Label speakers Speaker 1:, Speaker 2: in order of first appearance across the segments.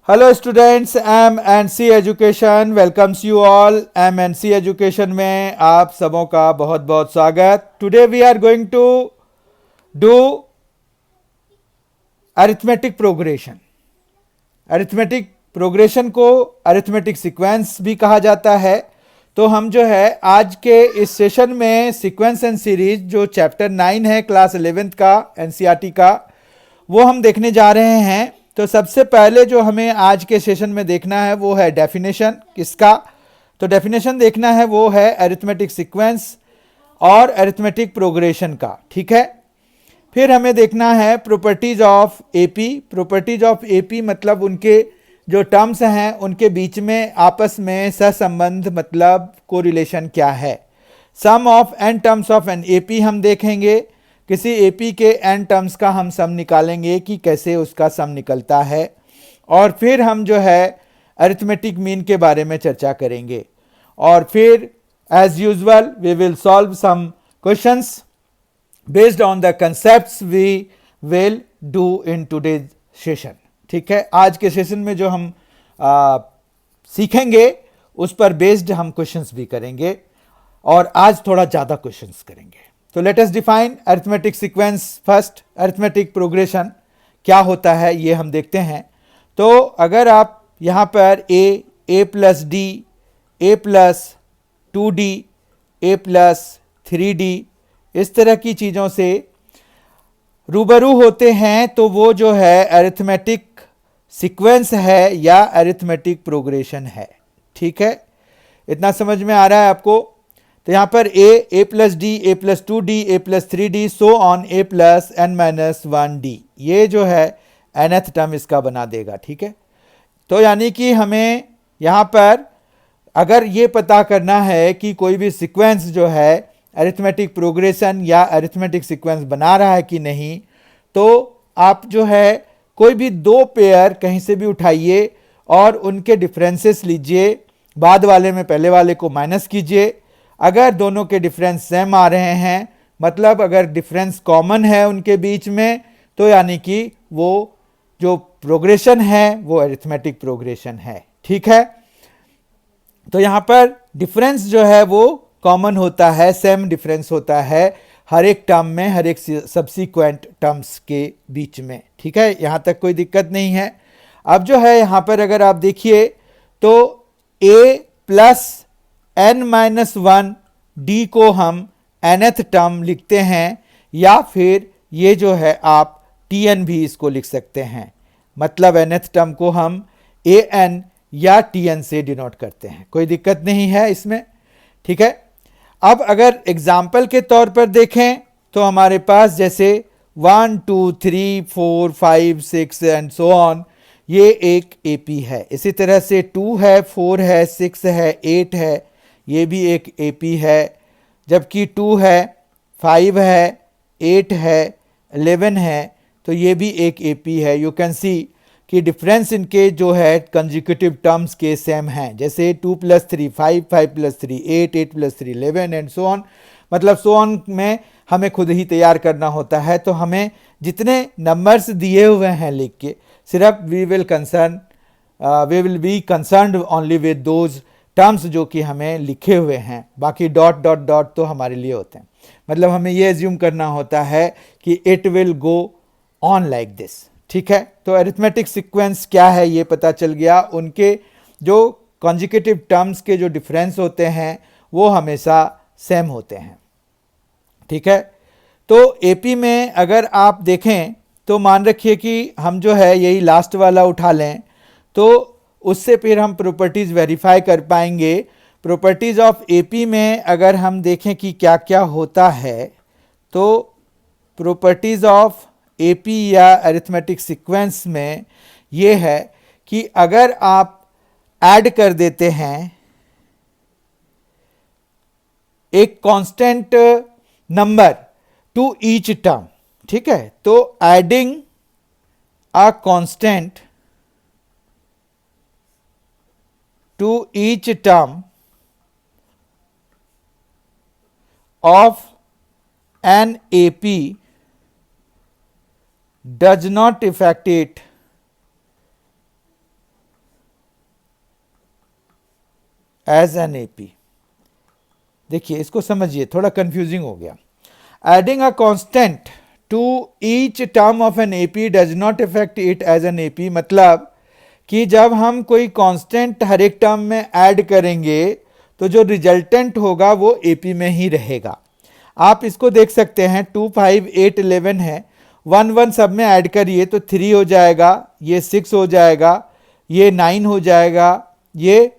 Speaker 1: Hello students, MNC education welcomes you all. MNC education में आप सबों का बहुत बहुत स्वागत। Today we are going to do arithmetic progression. Arithmetic progression को अरिथमेटिक सीक्वेंस भी कहा जाता है। तो हम जो है आज के इस सेशन में सीक्वेंस एंड सीरीज जो चैप्टर 9 है क्लास 11th का एनसीईआरटी का, वो हम देखने जा रहे हैं। तो सबसे पहले जो हमें आज के सेशन में देखना है वो है डेफिनेशन किसका। तो डेफिनेशन देखना है वो है अरिथमेटिक सीक्वेंस और अरिथमेटिक प्रोग्रेशन का, ठीक है। फिर हमें देखना है properties of AP. Properties of AP मतलब उनके जो टर्म्स हैं उनके बीच में आपस में सहसंबंध मतलब कोरिलेशन क्या है। Sum of n terms of an AP हम देखेंगे। किसी एपी के एन टर्म्स का हम सम निकालेंगे कि कैसे उसका सम निकलता है। और फिर हम जो है अरिथमेटिक मीन के बारे में चर्चा करेंगे। और फिर as usual we will solve some questions based on the concepts we will do in today's session, ठीक है। आज के सेशन में जो हम सीखेंगे उस पर बेस्ड हम क्वेश्चंस भी करेंगे और आज थोड़ा ज़्यादा क्वेश्चंस करेंगे। तो let us define arithmetic sequence first. Arithmetic progression क्या होता है ये हम देखते हैं। तो अगर आप यहाँ पर a plus d, a plus 2d, a plus 3d इस तरह की चीज़ों से रूबरू होते हैं तो वो जो है अरिथमेटिक सीक्वेंस है या अरिथमेटिक प्रोग्रेशन है, ठीक है। इतना समझ में आ रहा है आपको। तो यहाँ पर a plus d, a plus 2d, a plus 3d so on a plus n minus 1d, ये जो है nth टर्म इसका बना देगा, ठीक है। तो यानी कि हमें यहाँ पर अगर ये पता करना है कि कोई भी सीक्वेंस जो है अरिथमेटिक प्रोग्रेशन या अरिथमेटिक सीक्वेंस बना रहा है कि नहीं, तो आप जो है कोई भी दो पेयर कहीं से भी उठाइए और उनके डिफरेंसेस लीजिए, बाद वाले में पहले वाले को माइनस कीजिए। अगर दोनों के डिफरेंस सेम आ रहे हैं मतलब अगर डिफरेंस कॉमन है उनके बीच में, तो यानी कि वो जो प्रोग्रेशन है वो अरिथमेटिक प्रोग्रेशन है, ठीक है। तो यहाँ पर डिफरेंस जो है वो कॉमन होता है, सेम डिफरेंस होता है हर एक टर्म में, हर एक सब्सीक्वेंट टर्म्स के बीच में, ठीक है। यहाँ तक कोई दिक्कत नहीं है। अब जो है यहाँ पर अगर आप देखिए तो a plus n minus 1d को हम nth टर्म लिखते हैं या फिर ये जो है आप tn भी इसको लिख सकते हैं। मतलब nth टर्म को हम an या tn से डिनोट करते हैं, कोई दिक्कत नहीं है इसमें, ठीक है। अब अगर एग्जाम्पल के तौर पर देखें तो हमारे पास जैसे 1 2 3 4 5 6 एंड सो ऑन, ये एक एपी है। इसी तरह से 2 है, 4 है, 6 है, 8 है, ये भी एक एपी है। जबकि 2 है, 5 है, 8 है, 11 है, तो ये भी एक एपी है। यू कैन सी कि डिफरेंस इनके जो है कंजिक्यूटिव टर्म्स के सेम हैं। जैसे 2 plus 3 5, 5 plus 3 8, 8 plus 3 11 and so on. मतलब सो ऑन में हमें खुद ही तैयार करना होता है। तो हमें जितने नंबर्स दिए हुए हैं लिख के, सिर्फ we will be concerned only with those terms जो कि हमें लिखे हुए हैं। बाकी डॉट डॉट डॉट तो हमारे लिए होते हैं। मतलब हमें ये एज्यूम करना होता है कि it will go on like this, ठीक है। तो अरिथमेटिक सीक्वेंस क्या है ये पता चल गया। उनके जो कॉन्जिक्यूटिव टर्म्स के जो डिफरेंस होते हैं वो हमेशा सेम होते हैं, ठीक है। तो एपी में अगर आप देखें तो मान रखिए कि हम जो है यही लास्ट वाला उठा लें तो उससे फिर हम प्रॉपर्टीज़ वेरीफाई कर पाएंगे। प्रॉपर्टीज़ ऑफ एपी में अगर हम देखें कि क्या क्या होता है, तो प्रॉपर्टीज़ ऑफ एपी या अरिथमेटिक सीक्वेंस में ये है कि अगर आप ऐड कर देते हैं एक constant number to each term, ठीक है, तो adding a constant to each term of an AP does not affect it as an AP. देखिए इसको समझिए, थोड़ा कंफ्यूजिंग हो गया। Adding a constant to each term of an AP does not affect it as an AP, मतलब कि जब हम कोई कांस्टेंट हर एक टर्म में ऐड करेंगे तो जो रिजल्टेंट होगा वो एपी में ही रहेगा। आप इसको देख सकते हैं 2, 5, 8, 11 है, 1, 1 सब में ऐड करिए तो 3 हो जाएगा, ये 6 हो जाएगा, ये 9 हो जाएगा, ये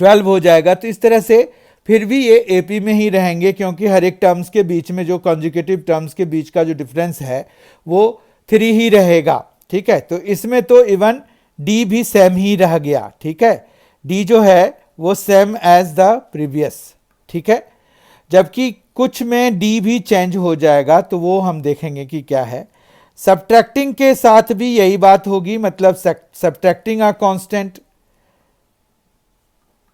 Speaker 1: 12 हो जाएगा। तो इस तरह से फिर भी ये एपी में ही रहेंगे, क्योंकि हर एक टर्म्स के बीच में जो कॉन्जुगेटिव टर्म्स के बीच का जो डिफरेंस है वो 3 ही रहेगा। ठीक है, तो इसमें तो इवन डी भी सेम ही रह गया। ठीक है, डी जो है वो सेम एज द प्रीवियस। ठीक है, जबकि कुछ में डी भी चेंज हो जाएगा, तो वो हम देखेंगे कि क्या है। सब्ट्रैक्टिंग के साथ भी यही बात होगी, मतलब सब्ट्रैक्टिंग अ कांस्टेंट,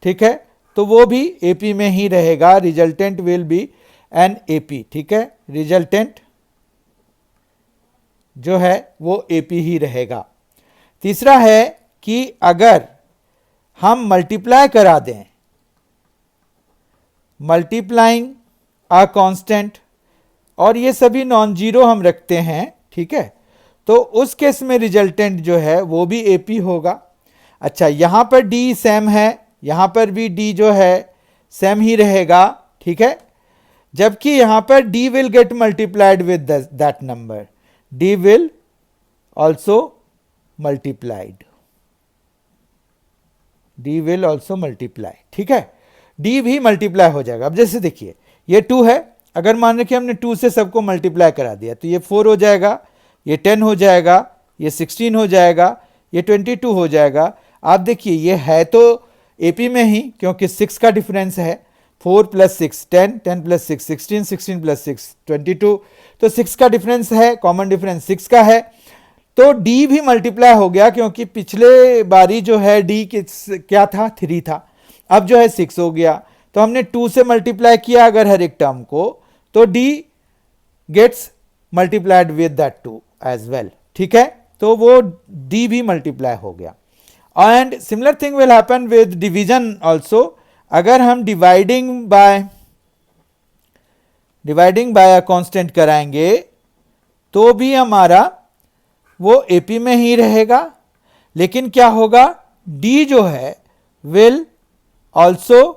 Speaker 1: ठीक है, तो वो भी एपी में ही रहेगा। Resultant will be an AP. ठीक है, रिजल्टेंट जो है वो एपी ही रहेगा। तीसरा है कि अगर हम मल्टीप्लाई करा दें, मल्टीप्लाइंग अ कांस्टेंट, और ये सभी नॉन जीरो हम रखते हैं, ठीक है, तो उस केस में रिजल्टेंट जो है वो भी एपी होगा। अच्छा, यहां पर डी सेम है, यहां पर भी डी जो है सेम ही रहेगा। ठीक है, जबकि यहां पर D will get multiplied with that number, D will also multiplied, D will also multiply. ठीक है, डी भी मल्टीप्लाई हो जाएगा। अब जैसे देखिए ये 2 है, अगर मान रहे कि हमने 2 से सबको मल्टीप्लाई करा दिया तो ये 4 हो जाएगा, ये 10 हो जाएगा, ये 16 हो जाएगा, ये 22 हो जाएगा। आप देखिए ये है तो एपी में ही, क्योंकि 6 का डिफरेंस है, 4 + 6 10, 10 + 6 16, 16 + 6 22, तो 6 का डिफरेंस है, कॉमन डिफरेंस 6 का है, तो डी भी मल्टीप्लाई हो गया, क्योंकि पिछले बारी जो है डी क्या था, 3 था, अब जो है 6 हो गया। तो हमने 2 से मल्टीप्लाई किया अगर हर एक टर्म को, तो d gets multiplied with that 2 as well. ठीक है, तो वो डी भी मल्टीप्लाई हो गया। And similar thing will happen with division also. अगर हम डिवाइडिंग बाय अ कांस्टेंट कराएंगे तो भी हमारा वो एपी में ही रहेगा, लेकिन क्या होगा, डी जो है विल ऑल्सो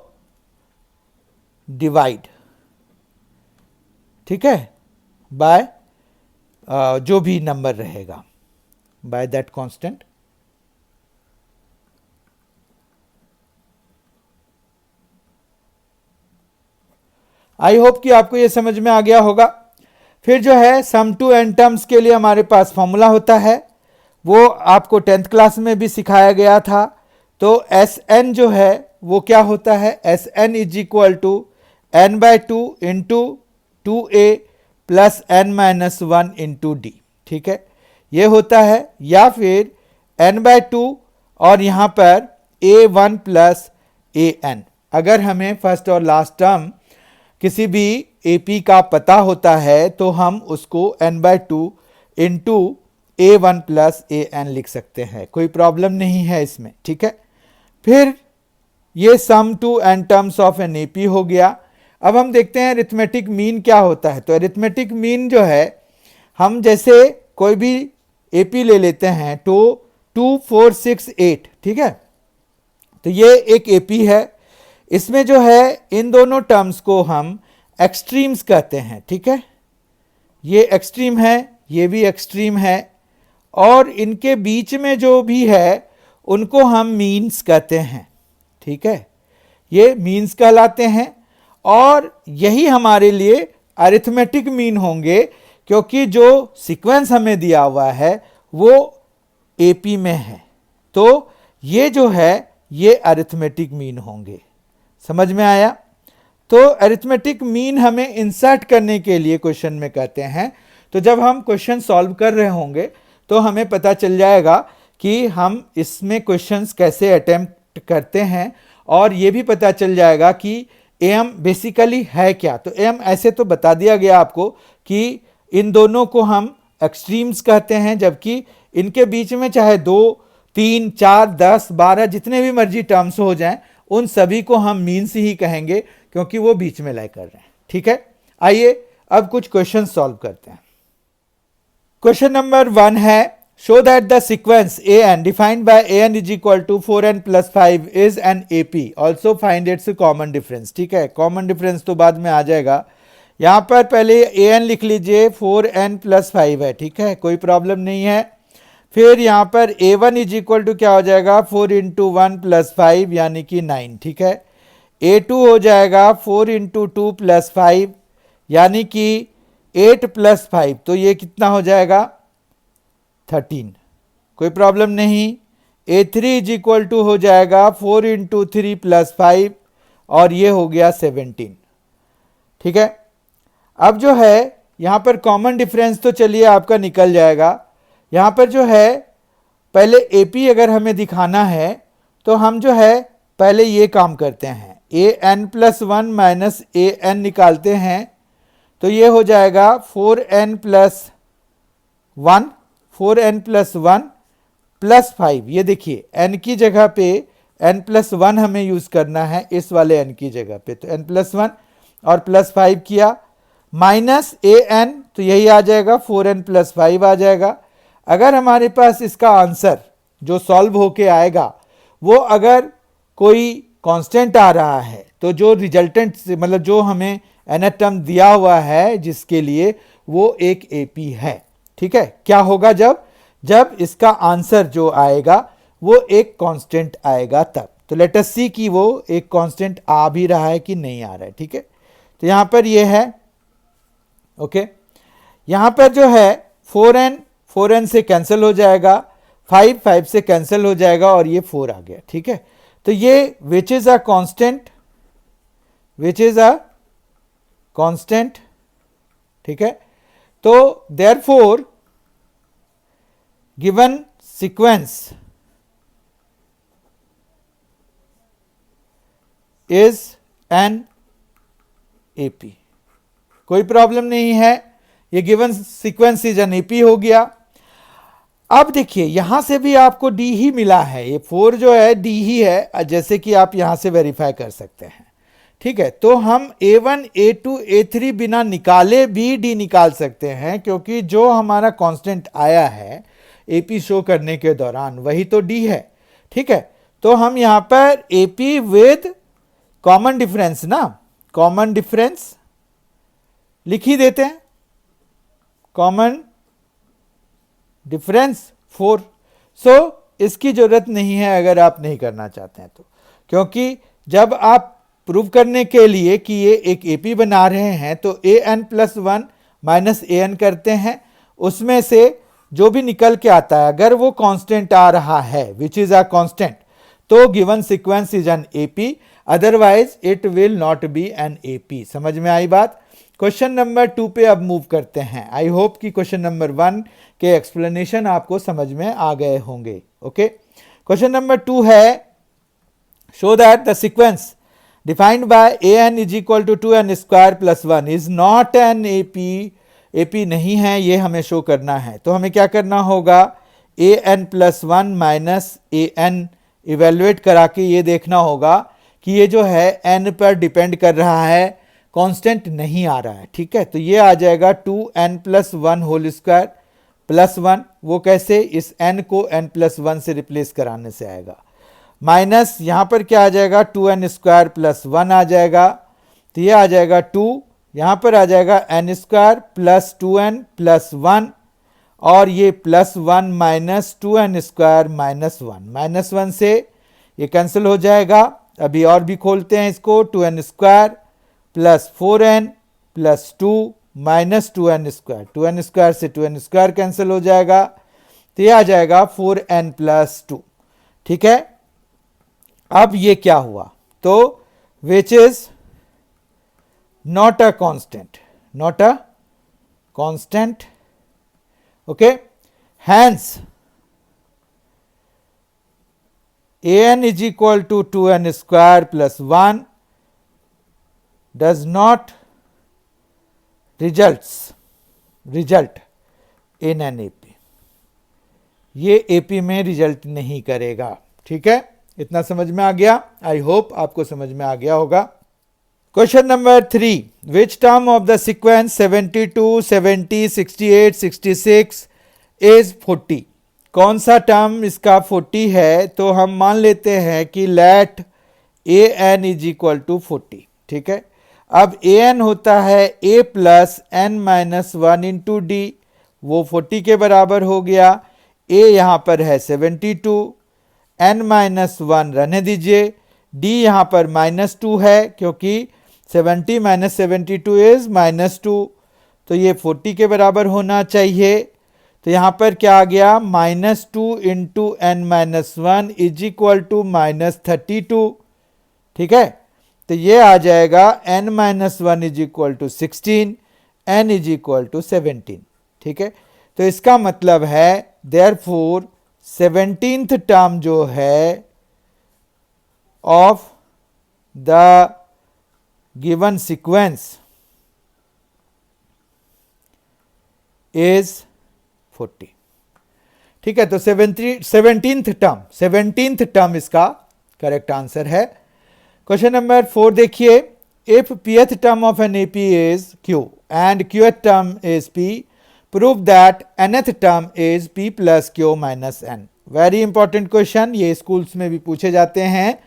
Speaker 1: डिवाइड, ठीक है, बाय जो भी नंबर रहेगा, by that constant. I hope कि आपको यह समझ में आ गया होगा। फिर जो है सम टू एन टर्म्स के लिए हमारे पास फॉर्मूला होता है, वो आपको 10th क्लास में भी सिखाया गया था। तो एस एन जो है वो क्या होता है, S n is equal to n/2 into 2a plus n-1 into d. ठीक है, ये होता है, या फिर n/2 और यहाँ पर a1 प्लस an। अगर हमें फर्स्ट और लास्ट टर्म किसी भी एपी का पता होता है तो हम उसको n/2 into a1 plus an लिख सकते हैं, कोई प्रॉब्लम नहीं है इसमें। ठीक है, फिर ये sum to n terms of an AP हो गया। अब हम देखते हैं अरिथमेटिक मीन क्या होता है। तो अरिथमेटिक मीन जो है, हम जैसे कोई भी एपी ले लेते हैं तो 2, 4, 6, 8, ठीक है, तो ये एक एपी है। इसमें जो है इन दोनों टर्म्स को हम एक्सट्रीम्स कहते हैं। ठीक है, ये एक्सट्रीम है, ये भी एक्सट्रीम है, और इनके बीच में जो भी है उनको हम मीन्स कहते हैं। ठीक है, ये मीन्स कहलाते हैं, और यही हमारे लिए अरिथमेटिक मीन होंगे, क्योंकि जो सीक्वेंस हमें दिया हुआ है वो एपी में है, तो ये जो है ये अरिथमेटिक मीन होंगे। समझ में आया? तो अरिथमेटिक मीन हमें इंसर्ट करने के लिए क्वेश्चन में कहते हैं। तो जब हम क्वेश्चन सॉल्व कर रहे होंगे तो हमें पता चल जाएगा कि हम इसमें क्वेश्चंस कैसे अटेम्प्ट करते हैं, और ये भी पता चल जाएगा कि एम बेसिकली है क्या। तो एम ऐसे तो बता दिया गया आपको कि इन दोनों को हम एक्सट्रीम्स कहते हैं, जबकि इनके बीच में चाहे 2, 3, 4, 10, 12 जितने भी मर्जी टर्म्स हो जाएं, उन सभी को हम मीन्स ही कहेंगे क्योंकि वो बीच में लाई कर रहे हैं। ठीक है, आइए अब कुछ क्वेश्चन सॉल्व करते हैं। क्वेश्चन नंबर 1 है, show that the sequence a n defined by a n is equal to 4n plus 5 is an AP, also find its common difference. ठीक है, कॉमन डिफरेंस तो बाद में आ जाएगा, यहां पर पहले ए एन लिख लीजिए, 4n प्लस 5 है। ठीक है, कोई प्रॉब्लम नहीं है। फिर यहां पर ए वन इज इक्वल टू क्या हो जाएगा, 4 इंटू 1 प्लस 5 यानी कि 9। ठीक है, ए टू हो जाएगा 4 इंटू 2 प्लस 5 यानी कि 8 प्लस 5, तो ये कितना हो जाएगा 13, कोई प्रॉब्लम नहीं। ए थ्री इज इक्वल टू हो जाएगा 4 इंटू 3 प्लस 5 और ये हो गया 17। ठीक है, अब जो है यहां पर कॉमन डिफरेंस तो चलिए आपका निकल जाएगा। यहां पर जो है पहले एपी अगर हमें दिखाना है तो हम जो है पहले ये काम करते हैं, A N plus 1 minus A N निकालते हैं, तो ये हो जाएगा 4n plus 1, 4n plus 1 plus 5। ये देखिए n की जगह पे n प्लस 1 हमें यूज करना है इस वाले n की जगह पे, तो n प्लस 1 और प्लस 5 किया, माइनस ए एन, तो यही आ जाएगा 4n प्लस 5 आ जाएगा। अगर हमारे पास इसका आंसर जो सॉल्व होके आएगा वो अगर कोई कांस्टेंट आ रहा है तो जो रिजल्टेंट मतलब जो हमें nth टर्म दिया हुआ है जिसके लिए, वो एक एपी है। ठीक है, क्या होगा जब इसका आंसर जो आएगा वो एक कांस्टेंट आएगा तब। तो लेट अस सी कि वो एक कांस्टेंट आ भी रहा है कि नहीं आ रहा है। ठीक है, तो यहां पर ये है, ओके, यहां पर जो है 4n से कैंसिल हो जाएगा, 5 से कैंसिल हो जाएगा और ये 4 आ गया। ठीक है, तो ये which is a constant, which is a constant. ठीक है, तो therefore given sequence is an AP, कोई प्रॉब्लम नहीं है, ये given sequence is an AP हो गया। अब देखिए यहां से भी आपको डी ही मिला है, ये 4 जो है डी ही है, जैसे कि आप यहां से वेरीफाई कर सकते हैं। ठीक है, तो हम a1 a2 a3 बिना निकाले भी डी निकाल सकते हैं क्योंकि जो हमारा कांस्टेंट आया है एपी शो करने के दौरान वही तो डी है। ठीक है, तो हम यहां पर एपी विद कॉमन डिफरेंस ना, कॉमन डिफरेंस लिख ही देते हैं, कॉमन डिफरेंस 4। सो इसकी जरूरत नहीं है अगर आप नहीं करना चाहते हैं तो, क्योंकि जब आप प्रूव करने के लिए कि ये एक एपी बना रहे हैं तो A N plus 1 minus A N करते हैं, उसमें से जो भी निकल के आता है अगर वो कांस्टेंट आ रहा है विच इज अ कांस्टेंट, तो given sequence is an AP, otherwise it will not be an AP. समझ में आई बात। क्वेश्चन नंबर 2 पे अब मूव करते हैं। आई होप कि क्वेश्चन नंबर 1 के एक्सप्लेनेशन आपको समझ में आ गए होंगे। ओके, क्वेश्चन नंबर 2 है, show that the sequence defined by an is equal to 2n square plus 1 is not an AP, AP नहीं है, ये हमें शो करना है। तो हमें क्या करना होगा, an plus 1 minus an evaluate करा के ये देखना होगा कि ये जो है n पर डिपेंड कर रहा है, कांस्टेंट नहीं आ रहा है। ठीक है, तो ये आ जाएगा 2n plus 1 whole square plus 1, वो कैसे, इस n को n प्लस 1 से रिप्लेस कराने से आएगा, माइनस यहां पर क्या आ जाएगा 2n स्क्वायर प्लस 1 आ जाएगा, तो ये आ जाएगा 2, यहां पर आ जाएगा n square plus 2n plus 1 और ये plus 1 minus 2n square minus 1, minus 1 से ये कैंसिल हो जाएगा। अभी और भी खोलते हैं इसको, 2n square plus 4n plus 2 minus 2n square, 2n square से 2n स्क्वायर कैंसिल हो जाएगा, तो ये आ जाएगा 4n प्लस 2। ठीक है, अब ये क्या हुआ, तो which is not a constant, not a constant. Okay, hence an is equal to 2n square plus 1 does not result in an AP, ये AP में रिजल्ट नहीं करेगा। ठीक है, इतना समझ में आ गया? आई होप आपको समझ में आ गया होगा। Question number 3, which term of the sequence 72, 70, 68, 66 is 40? कौन सा टर्म इसका 40 है? तो हम मान लेते हैं कि let a n is equal to 40, ठीक है। अब ए एन होता है a plus n minus 1 into d, वो 40 के बराबर हो गया। ए यहाँ पर है 72, एन माइनस 1 रहने दीजिए, डी यहाँ पर -2 है क्योंकि 70 माइनस 72 इज -2, तो ये 40 के बराबर होना चाहिए। तो यहाँ पर क्या आ गया, -2 into n minus 1 is equal to -32, ठीक है। तो ये आ जाएगा n minus 1 is equal to 16, n is equal to 17, ठीक है। तो इसका मतलब है देयरफॉर 17th टर्म जो है of the given sequence is 40, ठीक है। तो 17th टर्म इसका करेक्ट आंसर है। क्वेश्चन नंबर 4 देखिए, if pth term of an AP is q and qth term is p, prove that nth term is p plus q minus n। Very important question, ये schools में भी पूछे जाते हैं।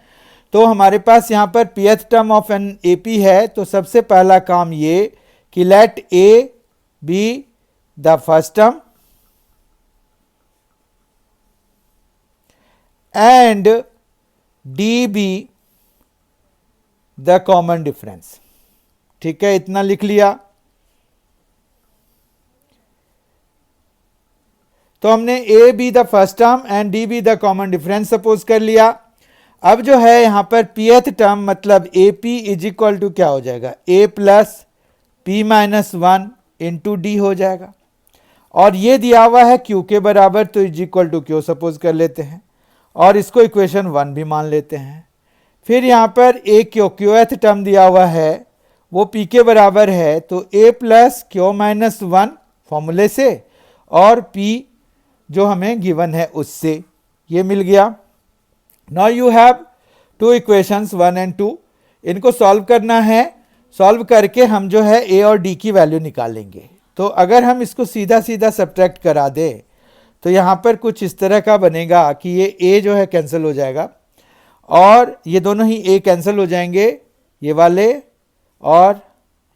Speaker 1: तो हमारे पास यहाँ पर pth term of an AP है, तो सबसे पहला काम ये कि let a be the first term and d be the common difference, ठीक है। इतना लिख लिया। तो हमने a be the first term and d be the common difference suppose कर लिया। अब जो है यहां पर pth टर्म मतलब a p is equal to क्या हो जाएगा, a plus p minus 1 into d हो जाएगा। और ये दिया हुआ है क्यू के बराबर, तो is equal to q suppose कर लेते हैं और इसको इक्वेशन 1 भी मान लेते हैं। फिर यहाँ पर ए क्यूएथ टर्म दिया हुआ है, वो पी के बराबर है, तो ए प्लस क्यू माइनस 1 फॉर्मूले से और पी जो हमें गिवन है उससे, ये मिल गया। Now you have two equations 1 and 2, इनको सॉल्व करना है। सॉल्व करके हम जो है ए और डी की वैल्यू निकालेंगे। तो अगर हम इसको सीधा सीधा सब्ट्रैक्ट करा दे तो यहाँ पर कुछ इस तरह का बनेगा कि ये ए जो है कैंसिल हो जाएगा और ये दोनों ही ए कैंसिल हो जाएंगे, ये वाले और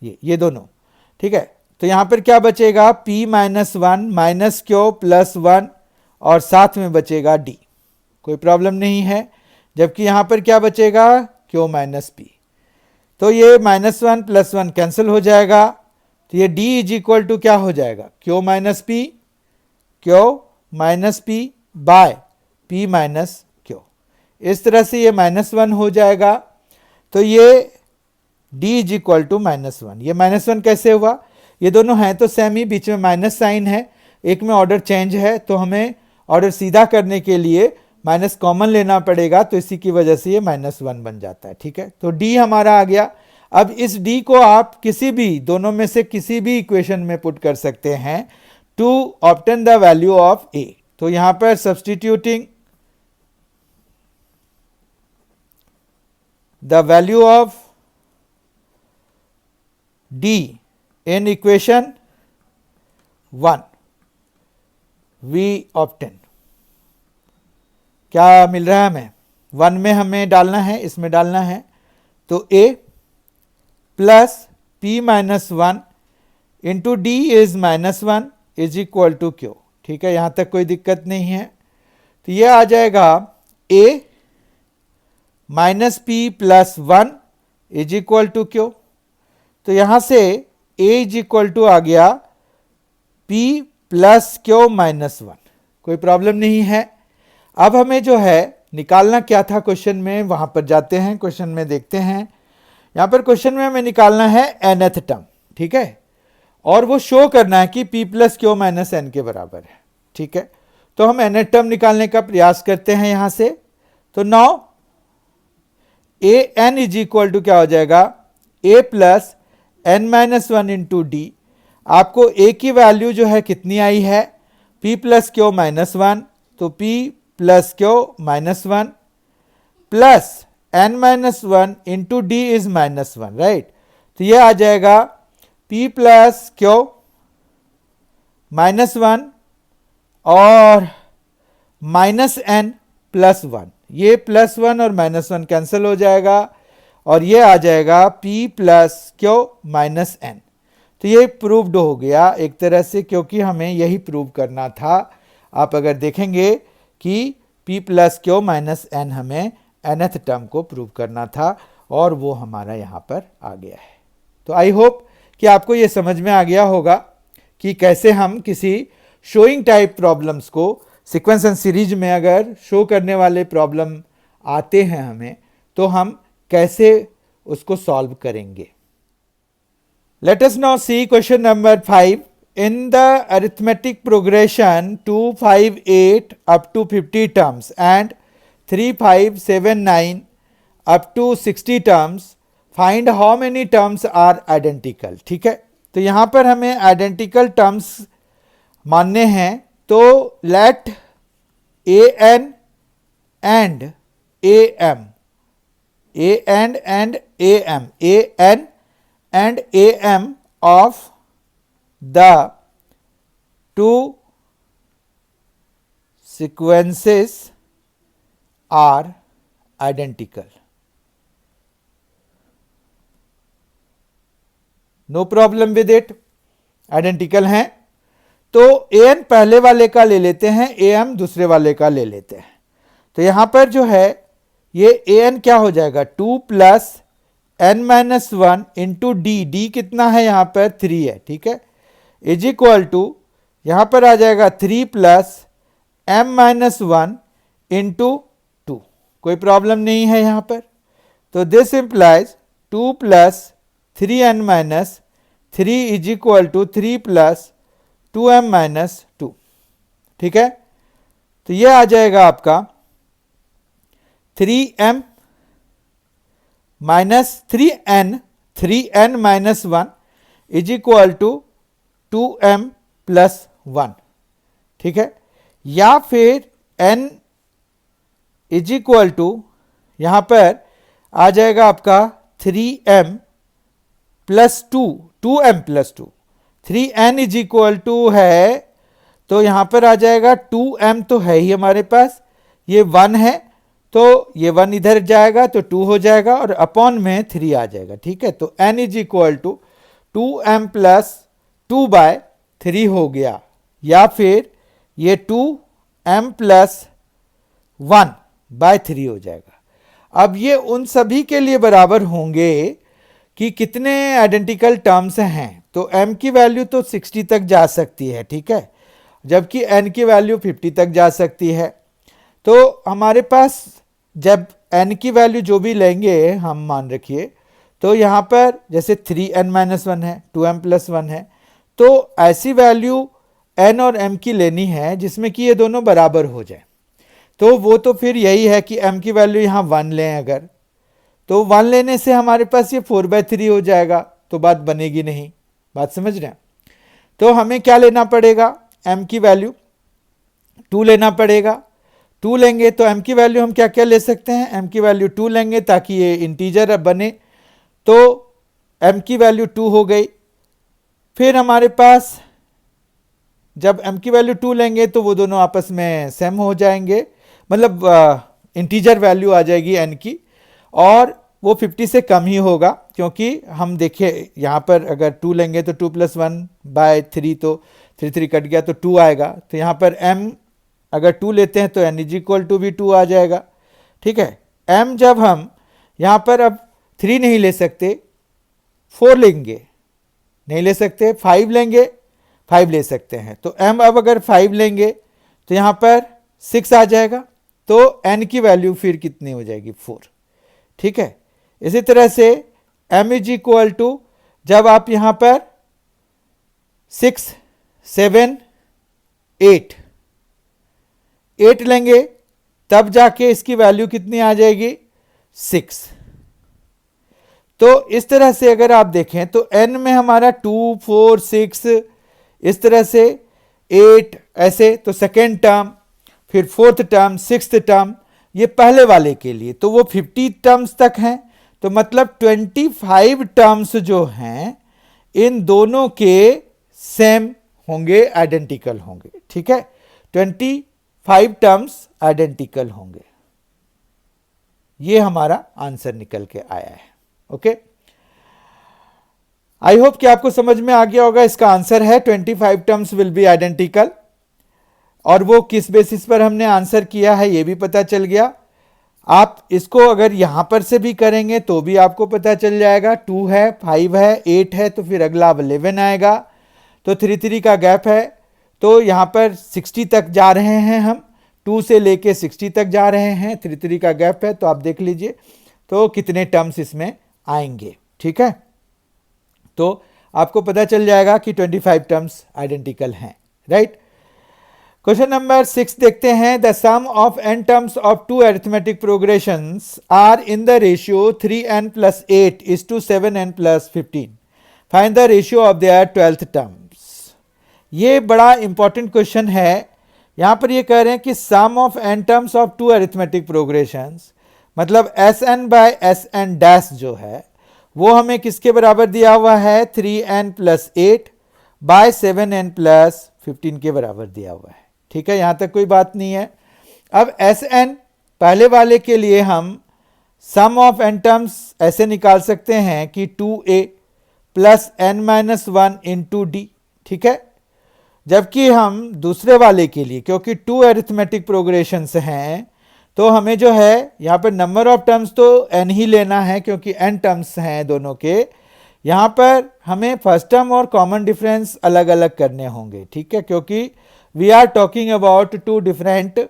Speaker 1: ये दोनों, ठीक है। तो यहाँ पर क्या बचेगा, p minus 1 minus Q plus 1 और साथ में बचेगा d, कोई प्रॉब्लम नहीं है। जबकि यहाँ पर क्या बचेगा, q माइनस p, तो ये -1 + 1 कैंसिल हो जाएगा। तो ये d इज इक्वल टू क्या हो जाएगा, q minus p by p minus q। इस तरह से ये -1 हो जाएगा। तो ये d इज इक्वल टू -1, ये -1 कैसे हुआ, ये दोनों हैं तो सेम ही, बीच में माइनस साइन है, एक में ऑर्डर चेंज है, तो हमें ऑर्डर सीधा करने के लिए माइनस कॉमन लेना पड़ेगा, तो इसी की वजह से ये -1 बन जाता है, ठीक है। तो d हमारा आ गया। अब इस d को आप किसी भी दोनों में से किसी भी इक्वेशन में पुट कर सकते हैं to obtain the value of a। तो यहां पर substituting the value of d in equation 1 we obtain, क्या मिल रहा है हमें, 1 में हमें डालना है, इसमें डालना है, तो a plus p minus 1 into d is -1 is equal to q, ठीक है। यहाँ तक कोई दिक्कत नहीं है। तो ये आ जाएगा a minus p plus 1 is equal to q। तो यहाँ से a इज इक्वल टू आ गया p प्लस q माइनस 1, कोई प्रॉब्लम नहीं है। अब हमें जो है निकालना क्या था क्वेश्चन में, वहां पर जाते हैं, क्वेश्चन में देखते हैं। यहाँ पर क्वेश्चन में हमें निकालना है nth टर्म, ठीक है, और वो शो करना है कि p plus Q minus n के बराबर है, ठीक है। तो हम nth टर्म निकालने का प्रयास करते हैं यहाँ से। तो now a n is equal to क्या हो जाएगा, a plus n minus 1 into d. आपको a की वैल्यू जो है कितनी आई है, p प्लस क्यू माइनस 1, तो p plus Q minus 1 plus n minus one into d is minus one, right. तो ये आ जाएगा p plus Q minus one और माइनस n प्लस वन, ये प्लस वन और माइनस वन कैंसिल हो जाएगा और ये आ जाएगा p plus Q minus n। तो ये प्रूव्ड हो गया एक तरह से, क्योंकि हमें यही प्रूव करना था। आप अगर देखेंगे कि p plus Q minus n हमें nth टर्म को प्रूव करना था और वो हमारा यहाँ पर आ गया है। तो आई होप कि आपको ये समझ में आ गया होगा कि कैसे हम किसी शोइंग टाइप प्रॉब्लम्स को सीक्वेंस एंड सीरीज में अगर शो करने वाले प्रॉब्लम आते हैं हमें, तो हम कैसे उसको सॉल्व करेंगे। Let us now see question number 5. In the arithmetic progression 258 up to 50 terms and 3579 up to 60 terms, find how many terms are identical. ठीक है, तो यहाँ पर हमें identical terms मानने हैं। तो let an and am, an and am, an and am of the two sequences are identical. No problem with it, identical हैं। तो an पहले वाले का ले लेते हैं, am दूसरे वाले का ले लेते हैं। तो यहां पर जो है ये an क्या हो जाएगा, 2 plus n minus one into D, D कितना है यहाँ पर 3 है, ठीक है, इज इक्वल टू यहाँ पर आ जाएगा 3 plus m minus one into 2। कोई प्रॉब्लम नहीं है यहाँ पर। तो this implies 2 plus 3n minus 3 is equal to 3 plus 2m minus 2, ठीक है। तो ये आ जाएगा आपका 3m minus 3n minus one is equal to 2m plus 1, ठीक है। या फिर n इज इक्वल टू यहाँ पर आ जाएगा आपका 3m plus 2, 2m plus 2, 3n is equal to है, तो यहाँ पर आ जाएगा 2m तो है ही हमारे पास, ये 1 है तो ये 1 इधर जाएगा तो 2 हो जाएगा और अपॉन में 3 आ जाएगा, ठीक है। तो n is equal to 2m plus 2 by 3 हो गया, या फिर ये 2m प्लस 1 बाय 3 हो जाएगा। अब ये उन सभी के लिए बराबर होंगे कि कितने आइडेंटिकल टर्म्स हैं। तो m की वैल्यू तो 60 तक जा सकती है, ठीक है, जबकि n की वैल्यू 50 तक जा सकती है। तो हमारे पास जब n की वैल्यू जो भी लेंगे हम मान रखिए, तो यहाँ पर जैसे 3n माइनस वन है, 2m प्लस 1 है, तो ऐसी वैल्यू n और m की लेनी है जिसमें कि ये दोनों बराबर हो जाए। तो वो तो फिर यही है कि m की वैल्यू यहाँ 1 लें अगर, तो 1 लेने से हमारे पास ये 4/3 हो जाएगा, तो बात बनेगी नहीं। बात समझ रहे हैं। तो हमें क्या लेना पड़ेगा, m की वैल्यू 2 लेना पड़ेगा। 2 लेंगे तो m की वैल्यू हम क्या क्या ले सकते हैं, m की वैल्यू 2 लेंगे ताकि ये इंटीजर बने, तो m की वैल्यू 2 हो गई। फिर हमारे पास जब m की वैल्यू 2 लेंगे तो वो दोनों आपस में सेम हो जाएंगे, मतलब इंटीजर वैल्यू आ जाएगी n की, और वो 50 से कम ही होगा, क्योंकि हम देखिए यहाँ पर अगर 2 लेंगे तो 2 प्लस 1 बाय 3, तो 3 कट गया तो 2 आएगा। तो यहाँ पर m अगर 2 लेते हैं तो n इज इक्वल टू भी 2 आ जाएगा, ठीक है। m जब हम यहाँ पर अब 3 नहीं ले सकते, 4 लेंगे, नहीं ले सकते, 5 लेंगे, 5 ले सकते हैं। तो m अब अगर 5 लेंगे तो यहाँ पर 6 आ जाएगा, तो n की वैल्यू फिर कितनी हो जाएगी, 4, ठीक है। इसी तरह से m इज इक्वल टू जब आप यहाँ पर 6, 7, 8 लेंगे तब जाके इसकी वैल्यू कितनी आ जाएगी, 6। तो इस तरह से अगर आप देखें तो n में हमारा 2, 4, 6, इस तरह से 8 ऐसे, तो सेकेंड टर्म, फिर फोर्थ टर्म, सिक्स्थ टर्म, ये पहले वाले के लिए, तो वो 50 टर्म्स तक हैं, तो मतलब 25 टर्म्स जो हैं इन दोनों के सेम होंगे, आइडेंटिकल होंगे, ठीक है। 25 टर्म्स आइडेंटिकल होंगे, ये हमारा आंसर निकल के आया है। ओके, आई होप कि आपको समझ में आ गया होगा। इसका आंसर है 25 टर्म्स विल बी आइडेंटिकल, और वो किस बेसिस पर हमने आंसर किया है ये भी पता चल गया। आप इसको अगर यहां पर से भी करेंगे तो भी आपको पता चल जाएगा। 2 है, 5 है, 8 है, तो फिर अगला 11 आएगा, तो 3 का गैप है, तो यहां पर 60 तक जा रहे हैं हम, 2 से लेके 60 तक जा रहे हैं, 3 का गैप है, तो आप देख लीजिए तो कितने टर्म्स इसमें आएंगे, ठीक है। तो आपको पता चल जाएगा कि 25 टर्म्स आइडेंटिकल हैं, राइट। क्वेश्चन नंबर 6 देखते हैं। The sum of n terms of two arithmetic progressions are in the ratio 3n plus 8 is to 7n plus 15. Find the ratio of their 12th terms. ये बड़ा important question है। यहां पर ये कह रहे हैं कि sum of n terms of two arithmetic progressions, मतलब Sn बाय Sn डैश जो है वो हमें किसके बराबर दिया हुआ है, 3n plus 8 bye 7n plus 15 के बराबर दिया हुआ है, ठीक है। यहां तक कोई बात नहीं है। अब Sn पहले वाले के लिए हम सम ऑफ n टर्म्स ऐसे निकाल सकते हैं कि 2a plus n minus 1 into d, ठीक है। जबकि हम दूसरे वाले के लिए, क्योंकि 2 अरिथमेटिक प्रोग्रेशंस हैं, तो हमें जो है यहाँ पर नंबर ऑफ टर्म्स तो n ही लेना है, क्योंकि n टर्म्स हैं दोनों के। यहाँ पर हमें फर्स्ट टर्म और कॉमन डिफरेंस अलग अलग करने होंगे, ठीक है, क्योंकि we are talking about 2 different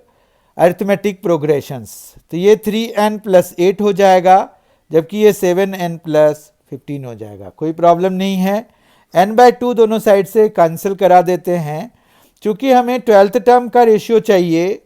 Speaker 1: arithmetic progressions. तो ये 3n plus 8 हो जाएगा, जबकि ये 7n plus 15 हो जाएगा। कोई प्रॉब्लम नहीं है। n/2 दोनों साइड से कैंसिल करा देते हैं। चूंकि हमें 12th टर्म का रेशियो चाहिए,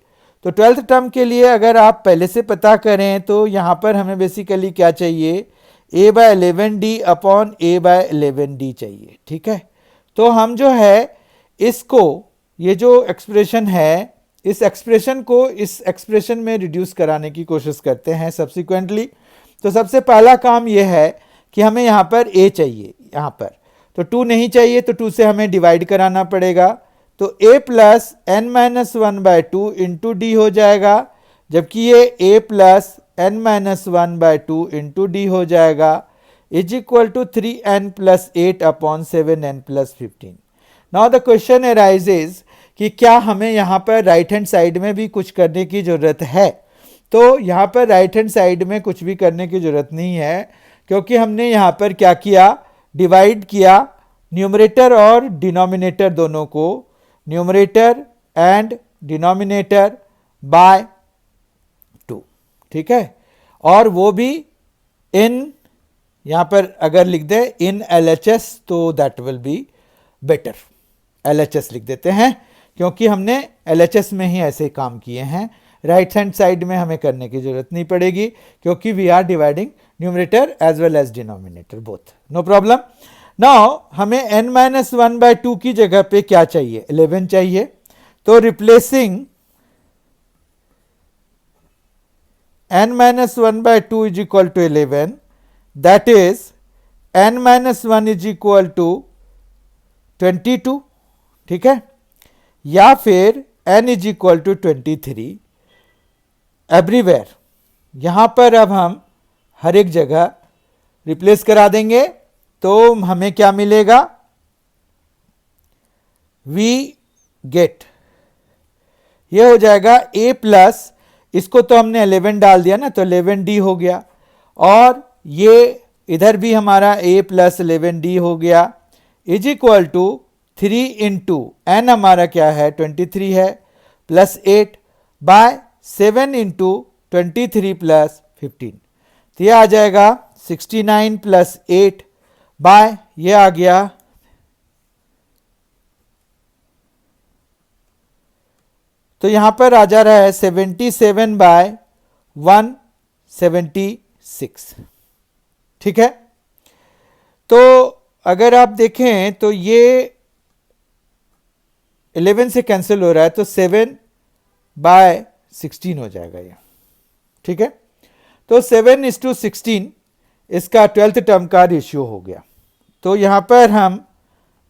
Speaker 1: तो 12th टर्म के लिए अगर आप पहले से पता करें तो यहाँ पर हमें बेसिकली क्या चाहिए, a/11d अपॉन a/11d चाहिए, ठीक है। तो हम जो है इसको, ये जो एक्सप्रेशन है, इस एक्सप्रेशन को इस एक्सप्रेशन में रिड्यूस कराने की कोशिश करते हैं सब्सिक्वेंटली। तो सबसे पहला काम ये है कि हमें यहाँ पर a चाहिए, यहाँ पर तो 2 नहीं चाहिए, तो 2 से हमें डिवाइड कराना पड़ेगा, तो a plus n minus 1/2 into d हो जाएगा, जबकि ये a plus n minus 1/2 into d हो जाएगा, is equal to 3n plus 8 upon 7n plus 15। Now the question arises कि क्या हमें यहाँ पर राइट हैंड साइड में भी कुछ करने की ज़रूरत है। तो यहाँ पर राइट हैंड साइड में कुछ भी करने की ज़रूरत नहीं है, क्योंकि हमने यहाँ पर क्या किया, डिवाइड किया न्यूमरेटर और डिनोमिनेटर दोनों को, न्यूमरेटर एंड डिनोमिनेटर बाय 2, ठीक है। और वो भी इन, यहाँ पर अगर लिख दे इन LHS तो that will be better. LHS लिख देते हैं, क्योंकि हमने LHS में ही ऐसे काम किए हैं। राइट हैंड साइड में हमें करने की जरूरत नहीं पड़ेगी, क्योंकि we are dividing numerator as well as denominator both, no problem. Now हमें n-1/2 की जगह पे क्या चाहिए, 11 चाहिए। तो replacing n-1/2 is equal to 11, that is n-1 is equal to 22, ठीक है, या फिर n is equal to 23 everywhere. यहां पर अब हम हर एक जगह रिप्लेस करा देंगे, तो हमें क्या मिलेगा, वी गेट, ये हो जाएगा a प्लस, इसको तो हमने 11 डाल दिया ना, तो 11d हो गया, और ये इधर भी हमारा a प्लस 11d हो गया, is equal to 3 into n हमारा क्या है 23 है, प्लस 8 बाय 7 इंटू 23 प्लस 15, तो यह आ जाएगा 69 प्लस 8 बाय, ये आ गया तो यहां पर आ जा रहा है 77 बाय 176, ठीक है। तो अगर आप देखें तो ये 11 से कैंसिल हो रहा है, तो 7 बाय 16 हो जाएगा ये, ठीक है। तो 7:16 इसका 12th टर्म का रेशियो हो गया। तो यहाँ पर हम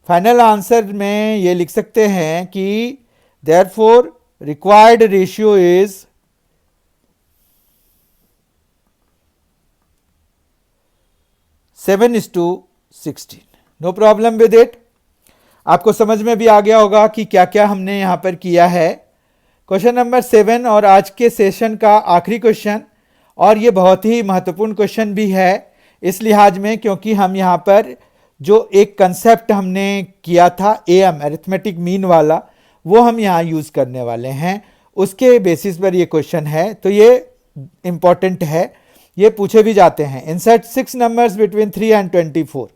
Speaker 1: फाइनल आंसर में ये लिख सकते हैं कि therefore required ratio is 7:16। No problem with it. आपको समझ में भी आ गया होगा कि क्या क्या हमने यहाँ पर किया है। क्वेश्चन नंबर 7 और आज के सेशन का आखिरी क्वेश्चन, और ये बहुत ही महत्वपूर्ण क्वेश्चन भी है इस लिहाज में क्योंकि हम यहाँ पर जो एक कंसेप्ट हमने किया था एएम अरिथमेटिक मीन वाला, वो हम यहाँ यूज़ करने वाले हैं। उसके बेसिस पर ये क्वेश्चन है, तो ये इम्पॉर्टेंट है, ये पूछे भी जाते हैं। Insert 6 numbers between 3 and 24।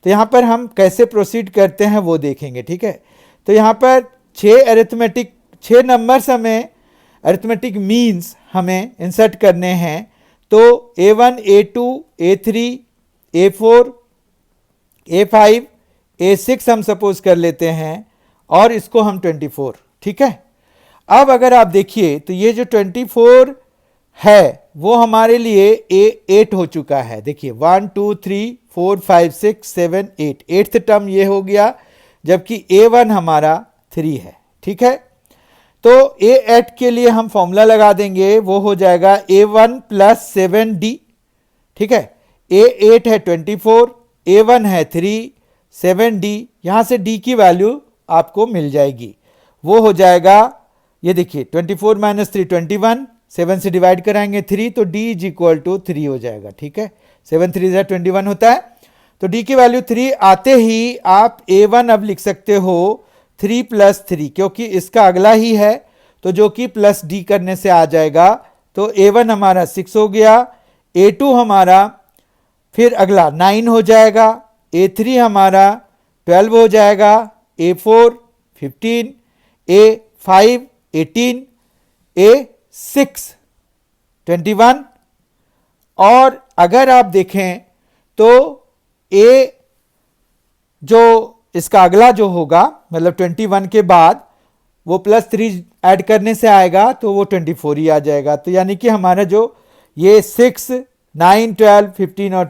Speaker 1: तो यहाँ पर हम कैसे प्रोसीड करते हैं वो देखेंगे, ठीक है। तो यहाँ पर 6 नंबर्स हमें अरिथमेटिक मीन्स हमें इंसर्ट करने हैं। तो A1, A2, A3, A4, A5, A6 हम सपोज कर लेते हैं और इसको हम 24, ठीक है। अब अगर आप देखिए तो ये जो 24 है वो हमारे लिए A8 हो चुका है। देखिए 1 2 3 4 5 6 7 8, 8th टर्म ये हो गया, जबकि A1 हमारा 3 है, ठीक है। तो A8 के लिए हम फॉर्मूला लगा देंगे, वो हो जाएगा A1 + 7D, ठीक है। A8 है 24, A1 है 3, 7D, यहाँ से D की वैल्यू आपको मिल जाएगी, वो हो जाएगा, ये देखिए 24 - 3 21, 7 से डिवाइड कराएंगे 3, तो D = 3 हो जाएगा, ठीक है। 7 3 21 होता है, तो D की वैल्यू 3 आते ही आप A1 अब लिख सकते हो 3 + 3, क्योंकि इसका अगला ही है, तो जो कि प्लस D करने से आ जाएगा। तो A1 हमारा 6 हो गया, A2 हमारा फिर अगला 9 हो जाएगा, A3 हमारा 12 हो जाएगा, A4 15, A5 18, A6 21, और अगर आप देखें तो A जो इसका अगला जो होगा, मतलब 21 के बाद वो +3 ऐड करने से आएगा, तो वो 24 ही आ जाएगा। तो यानी कि हमारा जो ये 6 9 12 15 और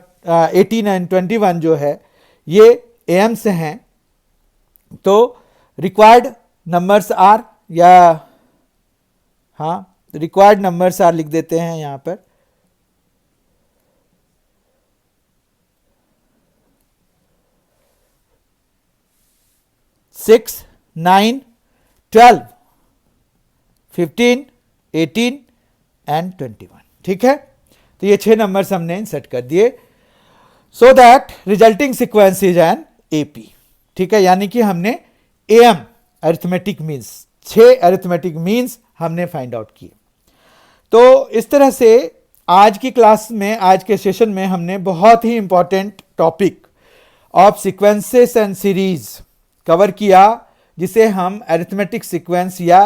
Speaker 1: 18 और 21 जो है ये AM से हैं। तो रिक्वायर्ड नंबर्स आर, या हाँ रिक्वायर्ड नंबर्स आर लिख देते हैं यहाँ पर। सिक्स 9 12 15 18 एंड 21, ठीक है। तो ये 6 नंबर्स हमने इंसर्ट कर दिए, so that resulting sequence is an AP, ठीक है। यानी कि हमने AM arithmetic means 6 arithmetic means हमने फाइंड आउट किए। तो इस तरह से आज की क्लास में, आज के सेशन में हमने बहुत ही important topic of sequences and series cover किया, जिसे हम अरिथमेटिक सीक्वेंस या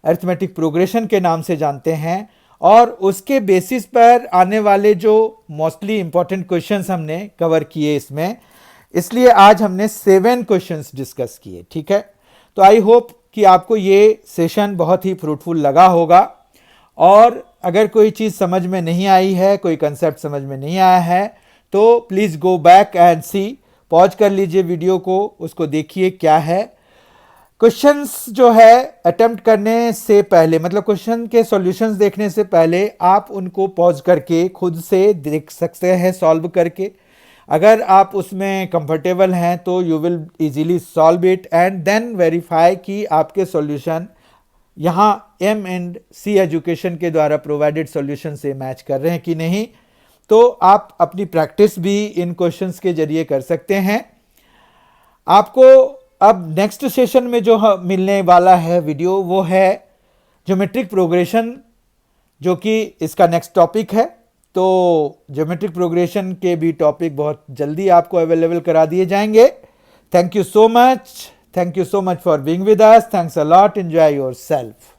Speaker 1: अरिथमेटिक प्रोग्रेशन के नाम से जानते हैं, और उसके बेसिस पर आने वाले जो मोस्टली इंपॉर्टेंट क्वेश्चंस हमने कवर किए इसमें। इसलिए आज हमने 7 क्वेश्चंस डिस्कस किए, ठीक है। तो आई होप कि आपको ये सेशन बहुत ही फ्रूटफुल लगा होगा, और अगर कोई चीज़ समझ में नहीं आई है, कोई कंसेप्ट समझ में नहीं आया है, तो please go back and see, pause कर लीजिए वीडियो को, उसको देखिए क्या है। क्वेश्चंस जो है अटेम्प्ट करने से पहले, मतलब क्वेश्चन के सॉल्यूशंस देखने से पहले, आप उनको पॉज करके खुद से देख सकते हैं सॉल्व करके। अगर आप उसमें कंफर्टेबल हैं तो you will easily solve it and then verify कि आपके सॉल्यूशन यहाँ M&C एजुकेशन के द्वारा प्रोवाइडेड सॉल्यूशन से मैच कर रहे हैं कि नहीं। तो आप अपनी प्रैक्टिस भी इन क्वेश्चंस के जरिए कर सकते हैं। आपको अब नेक्स्ट सेशन में जो मिलने वाला है वीडियो, वो है ज्योमेट्रिक प्रोग्रेशन, जो कि इसका नेक्स्ट टॉपिक है। तो ज्योमेट्रिक प्रोग्रेशन के भी टॉपिक बहुत जल्दी आपको अवेलेबल करा दिए जाएंगे। Thank you so much for being with us. Thanks a lot. Enjoy yourself.